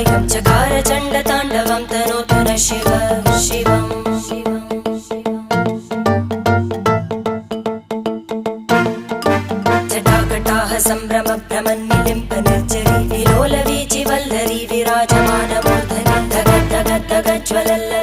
कायं चकार चण्डताण्डवं तनोतु न शिव शिवम् जटाकटाह सम्भ्रम भ्रमन्निलिम्प निर्जरी विलोलवीचि वल्लरी विराजमानमूर्धनि धग धग धग ज्वलल्ल